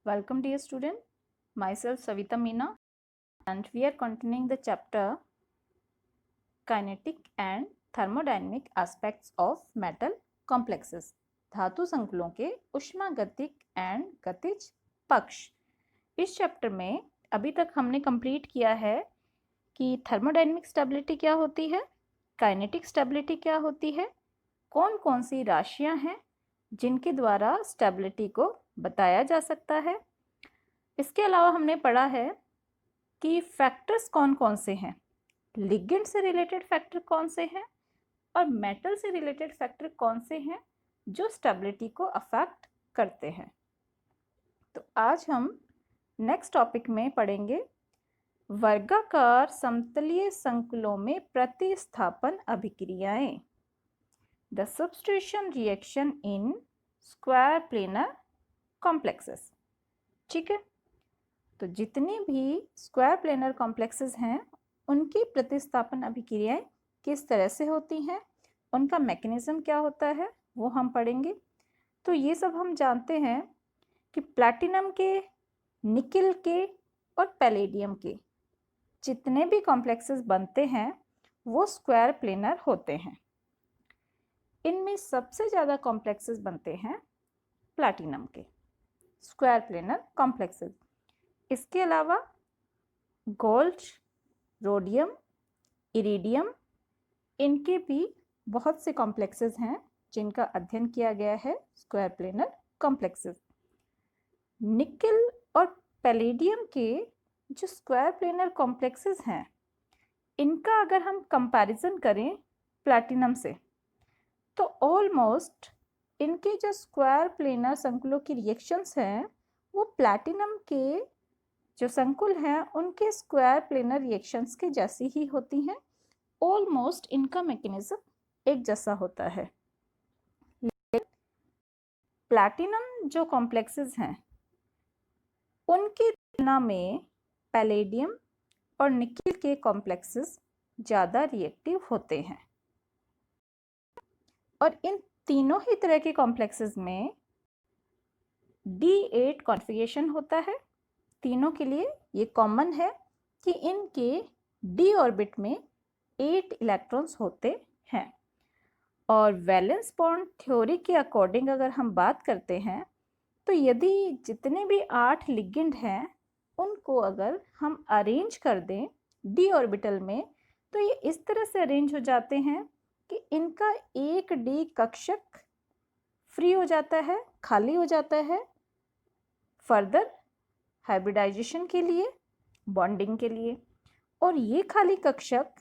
Welcome dear student, myself Savita Meena and we are continuing the chapter Kinetic and Thermodynamic Aspects of Metal Complexes. धातु संकुलों के उष्मागतिक and गतिज पक्ष। इस chapter में अभी तक हमने कंप्लीट किया है कि थर्मोडायनेमिक स्टेबिलिटी क्या होती है, काइनेटिक स्टेबिलिटी क्या होती है, कौन कौन सी राशियां हैं जिनके द्वारा स्टेबिलिटी को बताया जा सकता है। इसके अलावा हमने पढ़ा है कि फैक्टर्स कौन कौन से हैं, लिगेंड से रिलेटेड फैक्टर कौन से हैं और मेटल से रिलेटेड फैक्टर कौन से हैं जो स्टेबिलिटी को अफेक्ट करते हैं। तो आज हम नेक्स्ट टॉपिक में पढ़ेंगे वर्गाकार समतलीय संकुलों में प्रतिस्थापन अभिक्रियाएं, the substitution reaction in square planar complexes. ठीक है, तो जितनी भी स्क्वायर प्लेनर कॉम्प्लेक्सेस हैं उनकी प्रतिस्थापन अभिक्रियाएं किस तरह से होती हैं, उनका मैकेनिज्म क्या होता है वो हम पढ़ेंगे। तो ये सब हम जानते हैं कि प्लैटिनम के, निकिल के और पैलेडियम के जितने भी कॉम्प्लेक्सेस बनते हैं वो स्क्वायर प्लेनर होते हैं। इनमें सबसे ज़्यादा कॉम्प्लेक्सेस बनते हैं प्लैटिनम के स्क्वायर प्लेनर कॉम्प्लेक्सेस। इसके अलावा गोल्ड, रोडियम, इरिडियम, इनके भी बहुत से कॉम्प्लेक्सेस हैं जिनका अध्ययन किया गया है स्क्वायर प्लेनर कॉम्प्लेक्सेस। निकिल और पैलेडियम के जो स्क्वायर प्लेनर कॉम्प्लेक्सेस हैं इनका अगर हम कंपैरिजन करें प्लैटिनम से तो ऑलमोस्ट इनके जो स्क्वायर प्लेनर संकुलों की रिएक्शंस हैं वो प्लैटिनम के जो संकुल हैं उनके स्क्वायर प्लेनर रिएक्शंस के जैसी ही होती हैं। ऑलमोस्ट इनका मैकेनिज्म एक जैसा होता है। प्लैटिनम जो कॉम्प्लेक्सेस हैं उनकी तुलना में पैलेडियम और निकिल के कॉम्प्लेक्सेस ज़्यादा रिएक्टिव होते हैं और इन तीनों ही तरह के कॉम्प्लेक्सेस में D8 कॉन्फ़िगरेशन होता है। तीनों के लिए ये कॉमन है कि इनके d ऑर्बिट में 8 इलेक्ट्रॉन्स होते हैं और वैलेंस बॉन्ड थ्योरी के अकॉर्डिंग अगर हम बात करते हैं तो यदि जितने भी 8 लिगेंड हैं उनको अगर हम अरेंज कर दें d ऑर्बिटल में तो ये इस तरह से अरेंज हो जाते हैं कि इनका एक d कक्षक फ्री हो जाता है, खाली हो जाता है फर्दर हाइब्रिडाइजेशन के लिए, बॉन्डिंग के लिए। और ये खाली कक्षक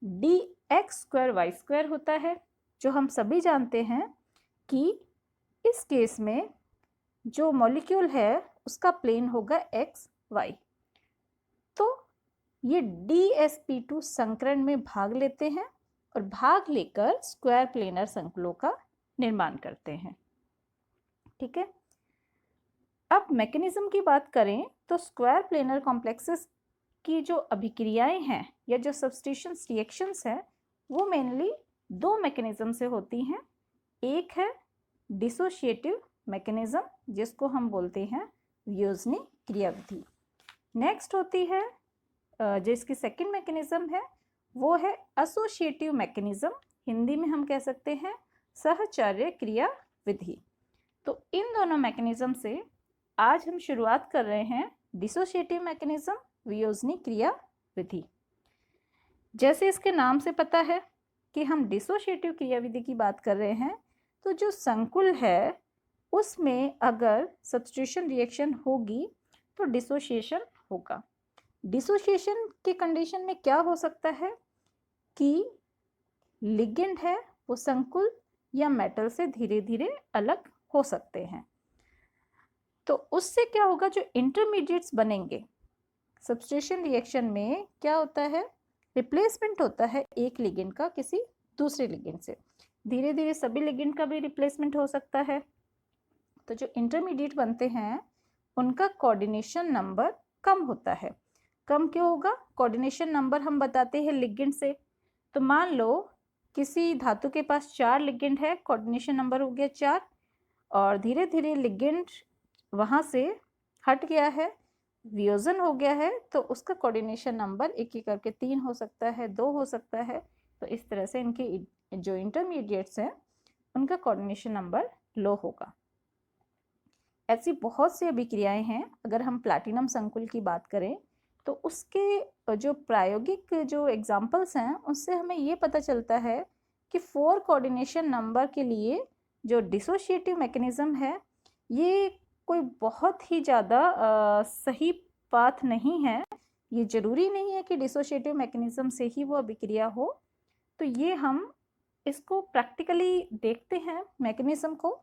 dx² होता है जो हम सभी जानते हैं कि इस केस में जो मॉलिक्यूल है उसका प्लेन होगा x y। तो ये dsp2 संकरण में भाग लेते हैं और भाग लेकर स्क्वायर प्लेनर संकुलों का निर्माण करते हैं। ठीक है, अब मैकेनिज्म की बात करें तो स्क्वायर प्लेनर कॉम्प्लेक्सेस की जो अभिक्रियाएं हैं या जो सब्स्टिट्यूशन रिएक्शंस हैं वो मेनली दो मैकेनिज्म से होती हैं। एक है डिसोशिएटिव मैकेनिज्म जिसको हम बोलते हैं वियोजनी क्रियाविधि। नेक्स्ट होती है जो इसकी सेकेंड मैकेनिज्म है वो है एसोसिएटिव मैकेनिज्म, हिंदी में हम कह सकते हैं सहचर्य क्रिया विधि। तो इन दोनों मैकेनिज्म से आज हम शुरुआत कर रहे हैं डिसोशिएटिव मैकेनिज्म, वियोजनी क्रिया विधि। जैसे इसके नाम से पता है कि हम डिसोशिएटिव क्रिया विधि की बात कर रहे हैं तो जो संकुल है उसमें अगर सब्स्टिट्यूशन रिएक्शन होगी तो डिसोशिएशन होगा। डिसोशिएशन के कंडीशन में क्या हो सकता है कि लिगेंड है वो संकुल या मेटल से धीरे धीरे अलग हो सकते हैं। तो उससे क्या होगा, जो इंटरमीडिएट्स बनेंगे सब्स्टिट्यूशन रिएक्शन में क्या होता है, रिप्लेसमेंट होता है एक लिगेंड का किसी दूसरे लिगेंड से। धीरे धीरे सभी लिगेंड का भी रिप्लेसमेंट हो सकता है। तो जो इंटरमीडिएट बनते हैं उनका कोऑर्डिनेशन नंबर कम होता है। कम क्यों होगा, कोऑर्डिनेशन नंबर हम बताते हैं लिगेंड से। तो मान लो किसी धातु के पास 4 लिगेंड है, कोऑर्डिनेशन नंबर हो गया 4 और धीरे धीरे लिगेंड वहाँ से हट गया है, वियोजन हो गया है, तो उसका कोऑर्डिनेशन नंबर एक एक करके 3 हो सकता है, 2 हो सकता है। तो इस तरह से इनके जो इंटरमीडिएट्स हैं उनका कोऑर्डिनेशन नंबर लो होगा। ऐसी बहुत सी अभिक्रियाएं हैं। अगर हम प्लैटिनम संकुल की बात करें तो उसके जो प्रायोगिक जो एग्जाम्पल्स हैं उससे हमें ये पता चलता है कि 4 कोऑर्डिनेशन नंबर के लिए जो डिसोशिएटिव मैकेनिज्म है ये कोई बहुत ही ज़्यादा सही पाथ नहीं है। ये ज़रूरी नहीं है कि डिसोशिएटिव मैकेनिज्म से ही वो अभिक्रिया हो। तो ये हम इसको प्रैक्टिकली देखते हैं मैकेनिज्म को,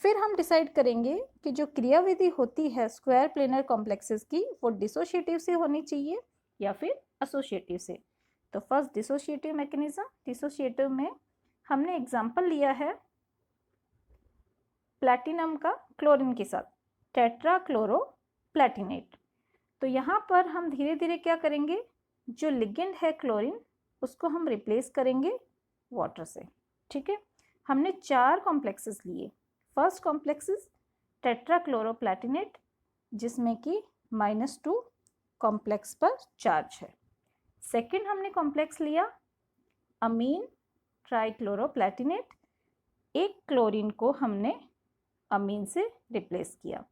फिर हम डिसाइड करेंगे कि जो क्रियाविधि होती है स्क्वायर प्लेनर कॉम्प्लेक्सेस की वो डिसोशिएटिव से होनी चाहिए या फिर एसोसिएटिव से। तो फर्स्ट डिसोशिएटिव मैकेनिज्म, डिसोशिएटिव में हमने एग्जांपल लिया है प्लैटिनम का क्लोरीन के साथ, टेट्राक्लोरो प्लैटिनेट। तो यहाँ पर हम धीरे धीरे क्या करेंगे, जो लिगेंड है क्लोरीन उसको हम रिप्लेस करेंगे वाटर से। ठीक है, हमने 4 कॉम्प्लेक्सेस लिए। फर्स्ट कॉम्प्लेक्सेस टेट्राक्लोरोप्लैटिनेट जिसमें कि -2 कॉम्प्लेक्स पर चार्ज है। सेकंड हमने कॉम्प्लेक्स लिया अमीन ट्राइक्लोरोप्लैटिनेट, एक क्लोरीन को हमने अमीन से रिप्लेस किया।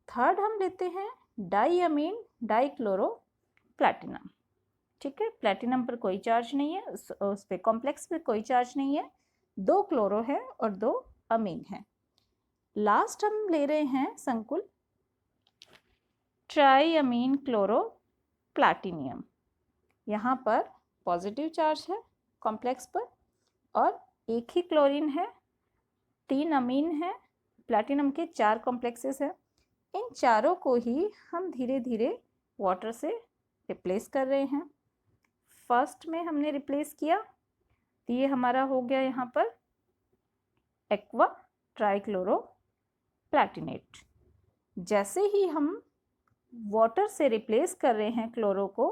थर्ड हम लेते हैं डाईअमीन डाईक्लोरोप्लैटिनम। ठीक है, प्लैटिनम पर कोई चार्ज नहीं है, उस पे कॉम्प्लेक्स पे कोई चार्ज नहीं है, 2 क्लोरो है और 2 अमीन है। लास्ट हम ले रहे हैं संकुल ट्राईअमीन क्लोरो प्लैटिनियम। यहाँ पर पॉजिटिव चार्ज है कॉम्प्लेक्स पर और एक ही क्लोरीन है, 3 अमीन है, प्लैटिनम के 4 कॉम्प्लेक्सेस हैं। इन चारों को ही हम धीरे धीरे वाटर से रिप्लेस कर रहे हैं। फर्स्ट में हमने रिप्लेस किया तो ये हमारा हो गया यहाँ पर एक्वा ट्राइक्लोरो प्लैटिनेट। जैसे ही हम वाटर से रिप्लेस कर रहे हैं क्लोरो को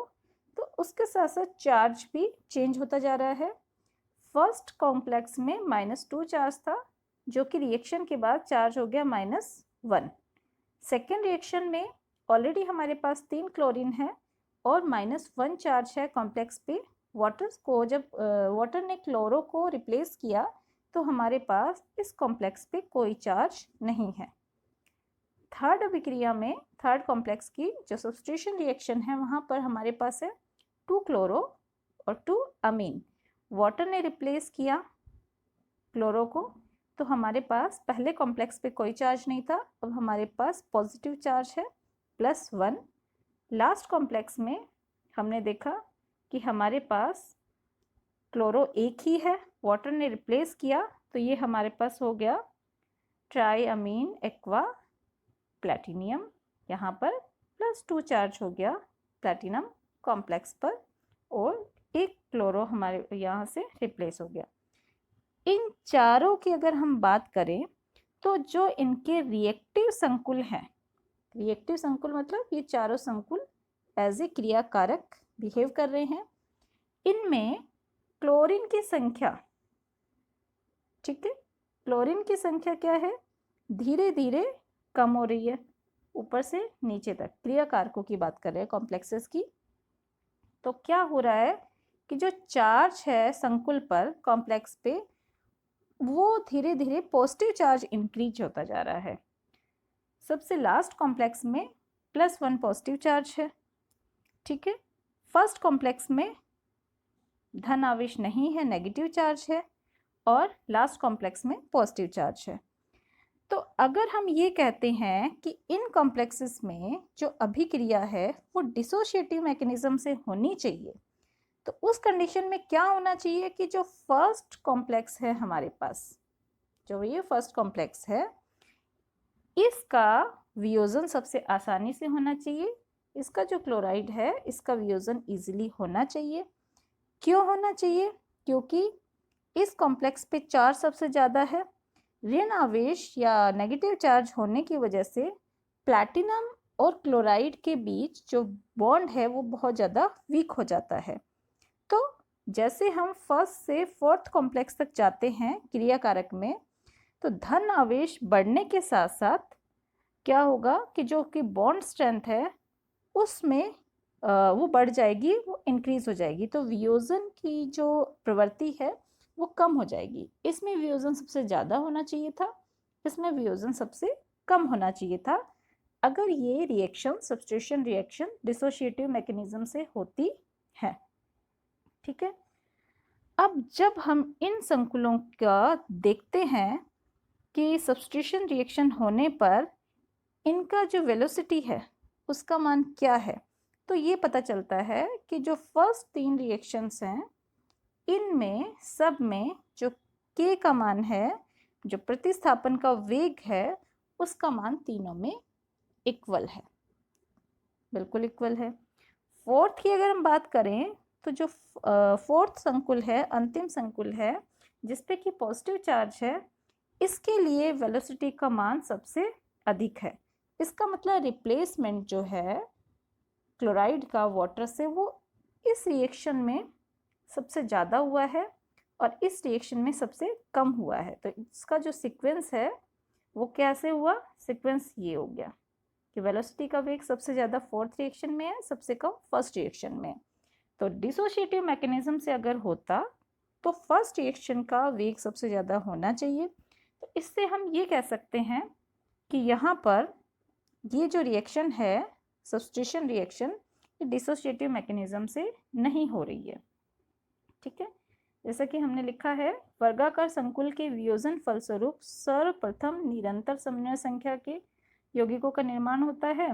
तो उसके साथ साथ चार्ज भी चेंज होता जा रहा है। फर्स्ट कॉम्प्लेक्स में -2 चार्ज था जो कि रिएक्शन के बाद चार्ज हो गया -1। सेकेंड रिएक्शन में ऑलरेडी हमारे पास 3 क्लोरीन है और -1 चार्ज है कॉम्प्लेक्स पे। वाटर को जब वाटर ने क्लोरो को रिप्लेस किया तो हमारे पास इस कॉम्प्लेक्स पे कोई चार्ज नहीं है। थर्ड अभिक्रिया में थर्ड कॉम्प्लेक्स की जो सब्स्टिट्यूशन रिएक्शन है वहाँ पर हमारे पास है 2 क्लोरो और 2 अमीन। वाटर ने रिप्लेस किया क्लोरो को तो हमारे पास पहले कॉम्प्लेक्स पे कोई चार्ज नहीं था, अब हमारे पास पॉजिटिव चार्ज है +1। लास्ट कॉम्प्लेक्स में हमने देखा कि हमारे पास क्लोरो एक ही है, वाटर ने रिप्लेस किया तो ये हमारे पास हो गया ट्राईअमीन एक्वा प्लैटिनियम। यहाँ पर +2 चार्ज हो गया प्लैटिनम कॉम्प्लेक्स पर और एक क्लोरो हमारे यहाँ से रिप्लेस हो गया। इन चारों की अगर हम बात करें तो जो इनके रिएक्टिव संकुल हैं, रिएक्टिव संकुल मतलब ये चारों संकुल एज ए क्रियाकारक बिहेव कर रहे हैं। इनमें क्लोरीन की संख्या, ठीक है, क्लोरीन की संख्या क्या है, धीरे धीरे कम हो रही है ऊपर से नीचे तक। क्रियाकारकों की बात कर रहे हैं कॉम्प्लेक्सेस की। तो क्या हो रहा है कि जो चार्ज है संकुल पर कॉम्प्लेक्स पे वो धीरे धीरे पॉजिटिव चार्ज इंक्रीज होता जा रहा है। सबसे लास्ट कॉम्प्लेक्स में +1 पॉजिटिव चार्ज है। ठीक है, फर्स्ट कॉम्प्लेक्स में धन आवेश नहीं है, नेगेटिव चार्ज है और लास्ट कॉम्प्लेक्स में पॉजिटिव चार्ज है। तो अगर हम ये कहते हैं कि इन कॉम्प्लेक्सेस में जो अभिक्रिया है वो डिसोशिएटिव मैकेनिज्म से होनी चाहिए, तो उस कंडीशन में क्या होना चाहिए कि जो फर्स्ट कॉम्प्लेक्स है हमारे पास, जो ये फर्स्ट कॉम्प्लेक्स है, इसका वियोजन सबसे आसानी से होना चाहिए। इसका जो क्लोराइड है इसका वियोजन इजीली होना चाहिए। क्यों होना चाहिए? क्योंकि इस कॉम्प्लेक्स पे चार्ज सबसे ज़्यादा है। ऋण आवेश या नेगेटिव चार्ज होने की वजह से प्लैटिनम और क्लोराइड के बीच जो बॉन्ड है वो बहुत ज़्यादा वीक हो जाता है। तो जैसे हम फर्स्ट से फोर्थ कॉम्प्लेक्स तक जाते हैं क्रियाकारक में, तो धन आवेश बढ़ने के साथ साथ क्या होगा कि जो कि बॉन्ड स्ट्रेंथ है उसमें वो बढ़ जाएगी, वो इंक्रीज हो जाएगी, तो वियोजन की जो प्रवृत्ति है वो कम हो जाएगी। इसमें वियोजन सबसे ज़्यादा होना चाहिए था, इसमें वियोजन सबसे कम होना चाहिए था, अगर ये reaction substitution reaction dissociative mechanism से होती है। ठीक है, अब जब हम इन संकुलों का देखते हैं कि सब्स्टिट्यूशन रिएक्शन होने पर इनका जो वेलोसिटी है उसका मान क्या है, तो ये पता चलता है कि जो फर्स्ट 3 रिएक्शंस हैं इनमें सब में जो k का मान है, जो प्रतिस्थापन का वेग है, उसका मान तीनों में इक्वल है, बिल्कुल इक्वल है। फोर्थ की अगर हम बात करें तो जो फोर्थ संकुल है, अंतिम संकुल है जिसपे कि पॉजिटिव चार्ज है, इसके लिए वेलोसिटी का मान सबसे अधिक है। इसका मतलब रिप्लेसमेंट जो है क्लोराइड का वाटर से वो इस रिएक्शन में सबसे ज़्यादा हुआ है और इस रिएक्शन में सबसे कम हुआ है। तो इसका जो सीक्वेंस है वो कैसे हुआ, सीक्वेंस ये हो गया कि वेलोसिटी का वेग सबसे ज़्यादा फोर्थ रिएक्शन में है, सबसे कम फर्स्ट रिएक्शन में। तो डिसोशिएटिव मैकेनिज्म से अगर होता तो फर्स्ट रिएक्शन का वेग सबसे ज़्यादा होना चाहिए। तो इससे हम ये कह सकते हैं कि यहाँ पर ये जो रिएक्शन है सब्स्टिट्यूशन रिएक्शन, ये डिसोशिएटिव मैकेनिज्म से नहीं हो रही है। ठीक है, जैसा कि हमने लिखा है, वर्गाकार संकुल के वियोजन फलस्वरूप सर्वप्रथम निरंतर समन्वय संख्या के यौगिकों का निर्माण होता है।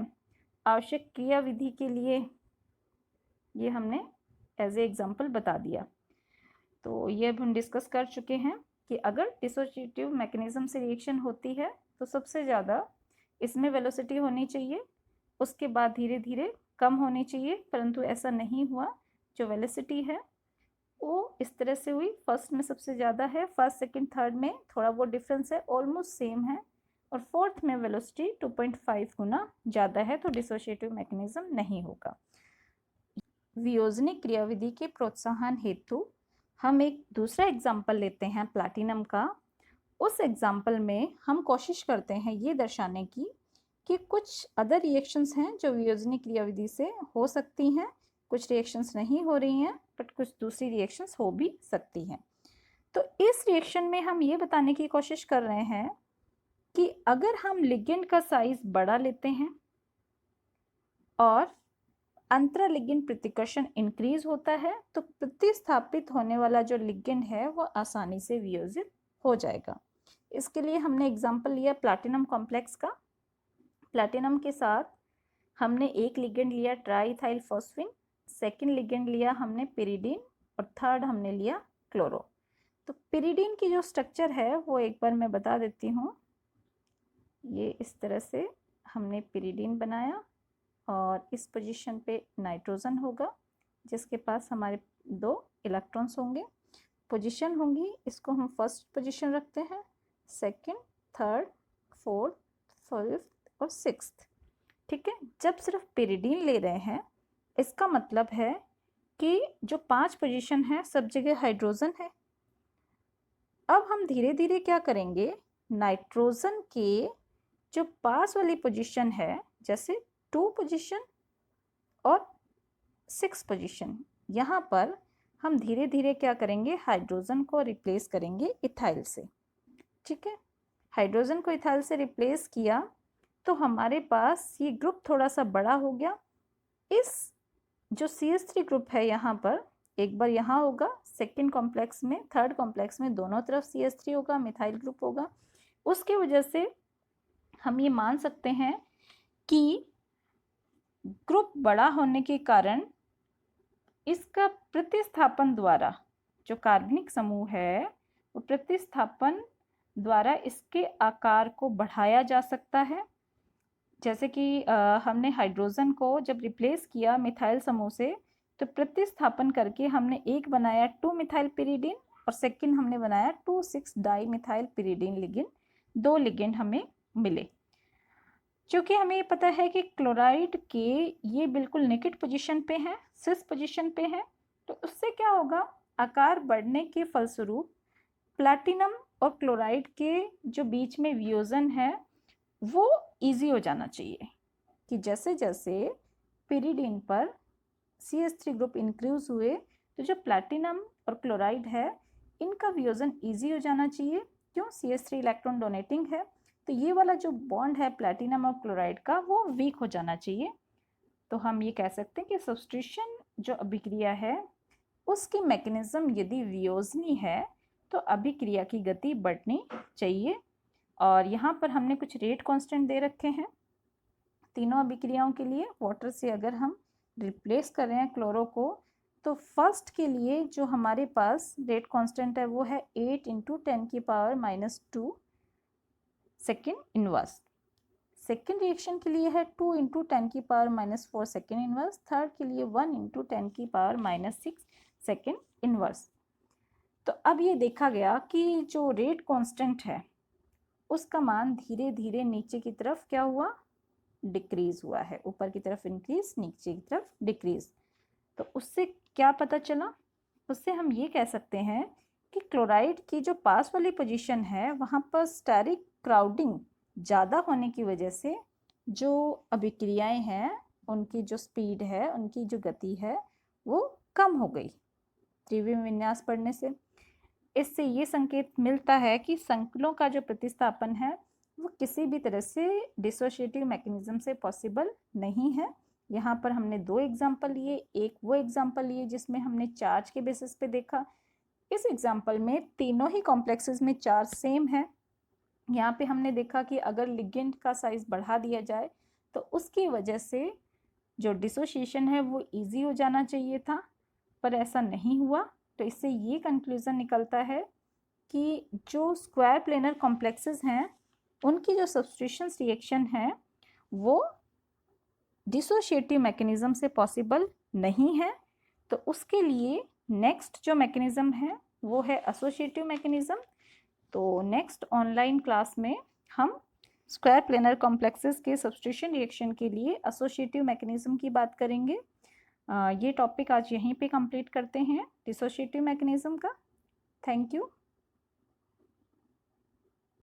आवश्यक क्रिया विधि के लिए ये हमने एज ए एग्जाम्पल बता दिया। तो ये अब हम डिस्कस कर चुके हैं कि अगर डिसोशिएटिव मैकेनिज्म से रिएक्शन होती है तो सबसे ज़्यादा इसमें वेलोसिटी होनी चाहिए, उसके बाद धीरे धीरे कम होनी चाहिए, परंतु ऐसा नहीं हुआ। जो वेलोसिटी है वो इस तरह से हुई, फर्स्ट में सबसे ज़्यादा है, फर्स्ट सेकंड थर्ड में थोड़ा बहुत डिफरेंस है, ऑलमोस्ट सेम है, और फोर्थ में वेलोसिटी 2.5 गुना ज़्यादा है, तो डिसोशिएटिव मैकेनिज्म नहीं होगा। वियोजनिक क्रियाविधि के प्रोत्साहन हेतु हम एक दूसरा एग्जाम्पल लेते हैं प्लैटिनम का। उस एग्जाम्पल में हम कोशिश करते हैं ये दर्शाने की कि कुछ अदर रिएक्शंस हैं जो वियोजनिक क्रियाविधि से हो सकती हैं, कुछ रिएक्शंस नहीं हो रही हैं, बट कुछ दूसरी रिएक्शंस हो भी सकती हैं। तो इस रिएक्शन में हम ये बताने की कोशिश कर रहे हैं कि अगर हम लिगेंड का साइज बड़ा लेते हैं और अंतरा लिगेंड प्रतिकर्षण इंक्रीज होता है तो प्रतिस्थापित होने वाला जो लिगेंड है वो आसानी से वियोजित हो जाएगा। इसके लिए हमने एग्जाम्पल लिया प्लैटिनम कॉम्प्लेक्स का। प्लैटिनम के साथ हमने एक लिगेंड लिया ट्राईइथाइल फॉस्फीन, सेकेंड लिगेंड लिया हमने पिरिडीन और थर्ड हमने लिया क्लोरो। तो पिरिडीन की जो स्ट्रक्चर है वो एक बार मैं बता देती हूँ। ये इस तरह से हमने पिरिडीन बनाया और इस पोजीशन पे नाइट्रोजन होगा जिसके पास हमारे 2 इलेक्ट्रॉन्स होंगे। पोजीशन होंगी, इसको हम फर्स्ट पोजीशन रखते हैं, सेकंड, थर्ड, फोर्थ, फिफ्थ और सिक्स्थ। ठीक है, जब सिर्फ पिरिडीन ले रहे हैं इसका मतलब है कि जो 5 पोजीशन है सब जगह हाइड्रोजन है। अब हम धीरे धीरे क्या करेंगे, नाइट्रोजन के जो पास वाली पोजीशन है जैसे 2 पोजीशन और 6 पोजीशन, यहाँ पर हम धीरे धीरे क्या करेंगे, हाइड्रोजन को रिप्लेस करेंगे इथाइल से। ठीक है, हाइड्रोजन को इथाइल से रिप्लेस किया तो हमारे पास ये ग्रुप थोड़ा सा बड़ा हो गया। इस जो CH3 ग्रुप है यहाँ पर एक बार यहाँ होगा, सेकेंड कॉम्प्लेक्स में, थर्ड कॉम्प्लेक्स में दोनों तरफ CH3 होगा, मिथाइल ग्रुप होगा। उसके वजह से हम ये मान सकते हैं कि ग्रुप बड़ा होने के कारण इसका प्रतिस्थापन द्वारा जो कार्बनिक समूह है वो प्रतिस्थापन द्वारा इसके आकार को बढ़ाया जा सकता है। जैसे कि हमने हाइड्रोजन को जब रिप्लेस किया मिथाइल समूह से तो प्रतिस्थापन करके हमने एक बनाया 2 मिथाइल पिरिडीन और सेकंड हमने बनाया 2,6 di methyl pyridine ligand, 2 ligand हमें मिले। क्योंकि हमें ये पता है कि क्लोराइड के ये बिल्कुल नेकेड पोजीशन पे है, सिस पोजीशन पे है, तो उससे क्या होगा, आकार बढ़ने के फलस्वरूप प्लैटिनम और क्लोराइड के जो बीच में वियोजन है वो ईजी हो जाना चाहिए कि जैसे जैसे pyridine पर CH3 ग्रुप इंक्रीज हुए तो जो प्लैटिनम और क्लोराइड है इनका वियोजन ईजी हो जाना चाहिए। क्यों? CH3 इलेक्ट्रॉन डोनेटिंग है, तो ये वाला जो बॉन्ड है प्लैटिनम और क्लोराइड का वो वीक हो जाना चाहिए। तो हम ये कह सकते हैं कि सब्स्टिट्यूशन जो अभिक्रिया है उसकी मैकेनिज्म यदि वियोजनी है तो अभिक्रिया की गति बढ़नी चाहिए। और यहाँ पर हमने कुछ रेट कांस्टेंट दे रखे हैं तीनों अभिक्रियाओं के लिए। वाटर से अगर हम रिप्लेस कर रहे हैं क्लोरो को तो फर्स्ट के लिए जो हमारे पास रेट कांस्टेंट है वो है 8 × 10⁻⁻2 सेकेंड इनवर्स। सेकेंड रिएक्शन के लिए है 2 × 10⁻⁻4 सेकेंड इनवर्स। थर्ड के लिए 1 × 10⁻⁻6 सेकेंड इनवर्स। तो अब ये देखा गया कि जो रेट कांस्टेंट है उसका मान धीरे धीरे नीचे की तरफ क्या हुआ? डिक्रीज हुआ है। ऊपर की तरफ इंक्रीज, नीचे की तरफ डिक्रीज। तो उससे क्या पता चला? उससे हम ये कह सकते हैं कि क्लोराइड की जो पास वाली पोजीशन है वहाँ पर स्टेरिक क्राउडिंग ज़्यादा होने की वजह से जो अभिक्रियाएं हैं उनकी जो स्पीड है, उनकी जो गति है वो कम हो गई त्रिविम विन्यास पढ़ने से। इससे ये संकेत मिलता है कि संकुलों का जो प्रतिस्थापन है वो किसी भी तरह से डिसोशिएटिव मैकेनिज्म से पॉसिबल नहीं है। यहाँ पर हमने दो एग्जाम्पल लिए, एक वो एग्जाम्पल लिए जिसमें हमने चार्ज के बेसिस पे देखा। इस एग्जाम्पल में तीनों ही कॉम्प्लेक्सेस में चार्ज सेम है। यहाँ पे हमने देखा कि अगर लिगेंड का साइज बढ़ा दिया जाए तो उसकी वजह से जो डिसोशिएशन है वो इजी हो जाना चाहिए था, पर ऐसा नहीं हुआ। तो इससे ये कंक्लूजन निकलता है कि जो स्क्वायर प्लेनर कॉम्प्लेक्सेस हैं उनकी जो सब्स्टिट्यूशन रिएक्शन है वो डिसोशिएटिव मैकेनिज्म से पॉसिबल नहीं है। तो उसके लिए नेक्स्ट जो मैकेनिज्म है वो है एसोसिएटिव मैकेनिज्म। तो नेक्स्ट ऑनलाइन क्लास में हम स्क्वायर प्लेनर कॉम्प्लेक्सेस के सब्स्टिट्यूशन रिएक्शन के लिए एसोसिएटिव मैकेनिज्म की बात करेंगे। ये टॉपिक आज यहीं पे कंप्लीट करते हैं डिसोशिएटिव मैकेनिज्म का। Thank you.